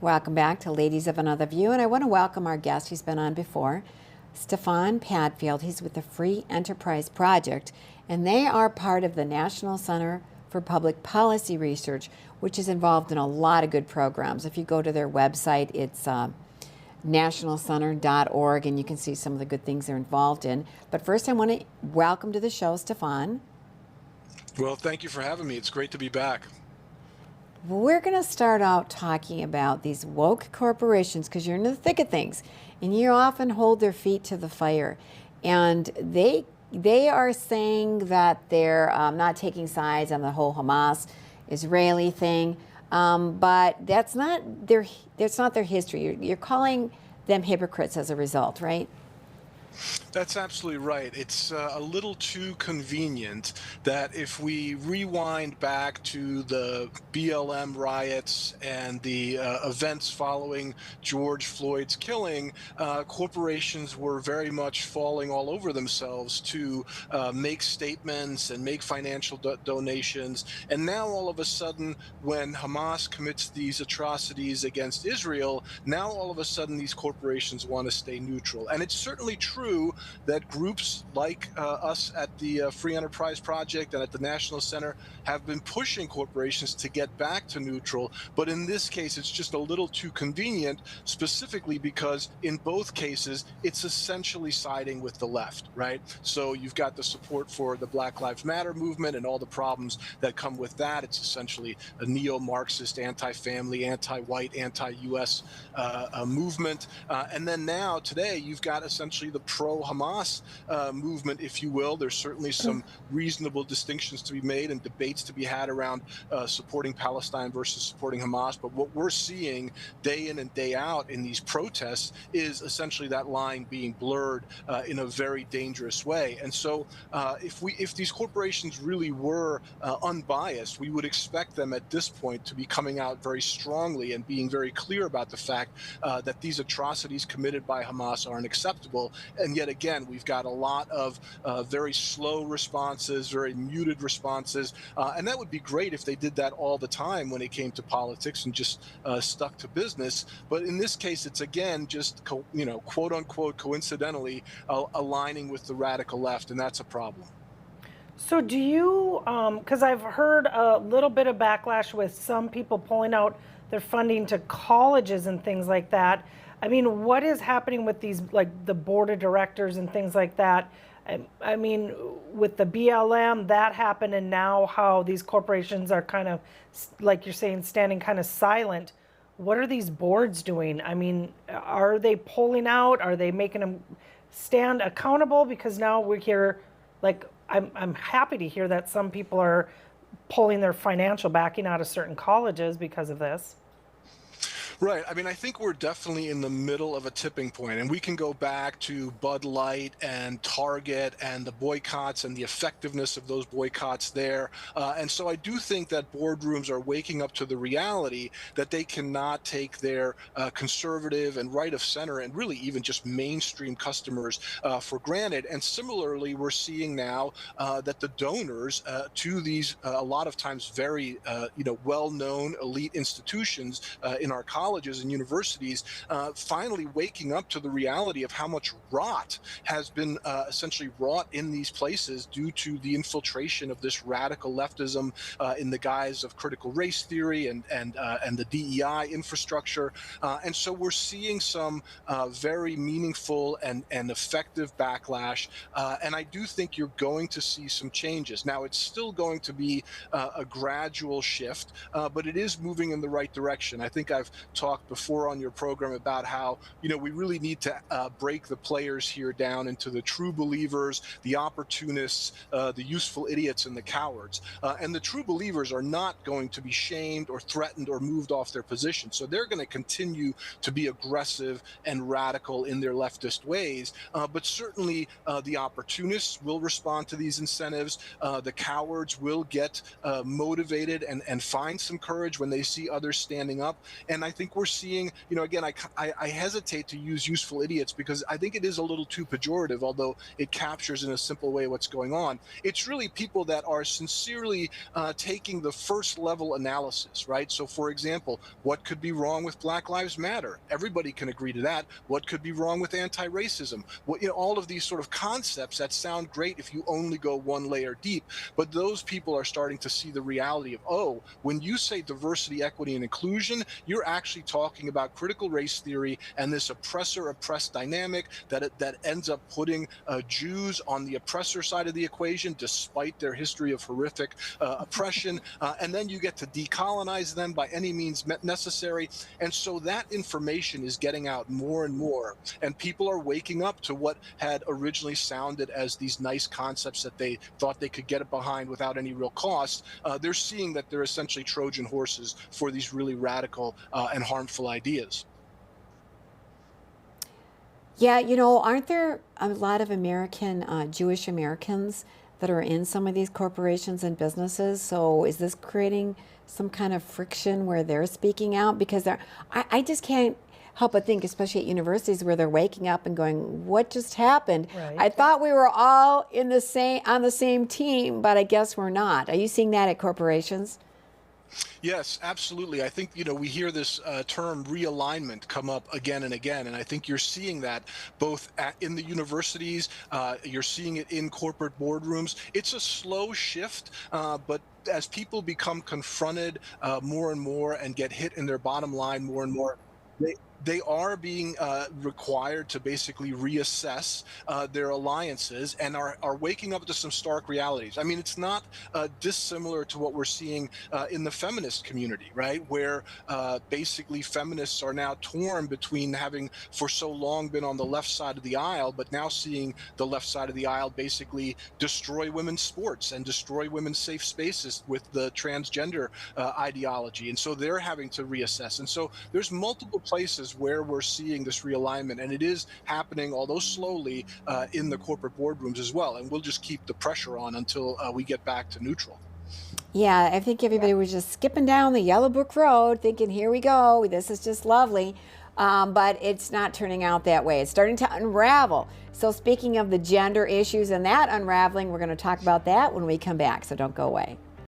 Welcome back to Ladies of Another View, and I want to welcome our guest. He's been on before, Stefan Padfield. He's with the Free Enterprise Project, and they are part of the National Center for Public Policy Research, which is involved in a lot of good programs. If you go to their website, it's nationalcenter.org, and you can see some of the good things they're involved in. But first, I want to welcome to the show, Stefan. Well, thank you for having me. It's great to be back. We're going to start out talking about these woke corporations because you're in the thick of things, and you often hold their feet to the fire. And they are saying that they're not taking sides on the whole Hamas-Israeli thing, but that's not their history. You're calling them hypocrites as a result, right? That's absolutely right. It's a little too convenient that if we rewind back to the BLM riots and the events following George Floyd's killing, corporations were very much falling all over themselves to make statements and make financial donations. And now all of a sudden, when Hamas commits these atrocities against Israel, now all of a sudden these corporations want to stay neutral. And it's certainly true that groups like us at the Free Enterprise Project and at the National Center have been pushing corporations to get back to neutral. But in this case, it's just a little too convenient, specifically because in both cases, it's essentially siding with the left, right? So you've got the support for the Black Lives Matter movement and all the problems that come with that. It's essentially a neo-Marxist, anti-family, anti-white, anti-US movement. And then now, today, you've got essentially the pro-Hamas movement, if you will. There's certainly some reasonable distinctions to be made and debates to be had around supporting Palestine versus supporting Hamas. But what we're seeing day in and day out in these protests is essentially that line being blurred in a very dangerous way. And so if these corporations really were unbiased, we would expect them at this point to be coming out very strongly and being very clear about the fact that these atrocities committed by Hamas are unacceptable. And yet again, we've got a lot of very slow responses, very muted responses. And that would be great if they did that all the time when it came to politics and just stuck to business. But in this case, it's again just, quote unquote, coincidentally aligning with the radical left. And that's a problem. So do you, because I've heard a little bit of backlash with some people pulling out their funding to colleges and things like that. I mean, what is happening with these, like the board of directors and things like that? I mean, with the BLM, that happened, and now how these corporations are kind of, like you're saying, standing kind of silent. What are these boards doing? I mean, are they pulling out? Are they making them stand accountable? Because now we hear, like, I'm happy to hear that some people are pulling their financial backing out of certain colleges because of this. Right. I mean, I think we're definitely in the middle of a tipping point, and we can go back to Bud Light and Target and the boycotts and the effectiveness of those boycotts there. And so I do think that boardrooms are waking up to the reality that they cannot take their conservative and right of center and really even just mainstream customers for granted. And similarly, we're seeing now that the donors to these a lot of times very well-known elite institutions in our colleges and universities finally waking up to the reality of how much rot has been essentially wrought in these places due to the infiltration of this radical leftism in the guise of critical race theory and the DEI infrastructure. And so we're seeing some very meaningful and effective backlash. And I do think you're going to see some changes. Now, it's still going to be a gradual shift, but it is moving in the right direction. I think I've talked before on your program about how, we really need to break the players here down into the true believers, the opportunists, the useful idiots, and the cowards. And the true believers are not going to be shamed or threatened or moved off their position. So they're going to continue to be aggressive and radical in their leftist ways. But certainly the opportunists will respond to these incentives. The cowards will get motivated and find some courage when they see others standing up. And I think think we're seeing, again, I hesitate to use useful idiots because I think it is a little too pejorative, although it captures in a simple way what's going on. It's really people that are sincerely taking the first level analysis, right? So, for example, what could be wrong with Black Lives Matter? Everybody can agree to that. What could be wrong with anti-racism? All of these sort of concepts that sound great if you only go one layer deep, but those people are starting to see the reality of, oh, when you say diversity, equity, and inclusion, you're actually talking about critical race theory and this oppressor-oppressed dynamic that ends up putting Jews on the oppressor side of the equation, despite their history of horrific oppression. And then you get to decolonize them by any means necessary. And so that information is getting out more and more. And people are waking up to what had originally sounded as these nice concepts that they thought they could get behind without any real cost. They're seeing that they're essentially Trojan horses for these really radical and harmful ideas. Yeah, aren't there a lot of Jewish Americans that are in some of these corporations and businesses? So is this creating some kind of friction where they're speaking out? Because I just can't help but think, especially at universities where they're waking up and going, what just happened? Right. I thought we were all on the same team, but I guess we're not. Are you seeing that at corporations? Yes, absolutely. I think, we hear this term realignment come up again and again. And I think you're seeing that both in the universities, you're seeing it in corporate boardrooms. It's a slow shift, but as people become confronted more and more and get hit in their bottom line more and more, they are being required to basically reassess their alliances and are waking up to some stark realities. I mean, it's not dissimilar to what we're seeing in the feminist community, right? Where basically feminists are now torn between having for so long been on the left side of the aisle, but now seeing the left side of the aisle basically destroy women's sports and destroy women's safe spaces with the transgender ideology. And so they're having to reassess. And so there's multiple places where we're seeing this realignment, and it is happening, although slowly, in the corporate boardrooms as well. And we'll just keep the pressure on until we get back to neutral. Yeah, I think everybody was just skipping down the Yellow Brick Road thinking, here we go, this is just lovely. But it's not turning out that way. It's starting to unravel. So speaking of the gender issues and that unraveling, we're going to talk about that when we come back, so don't go away.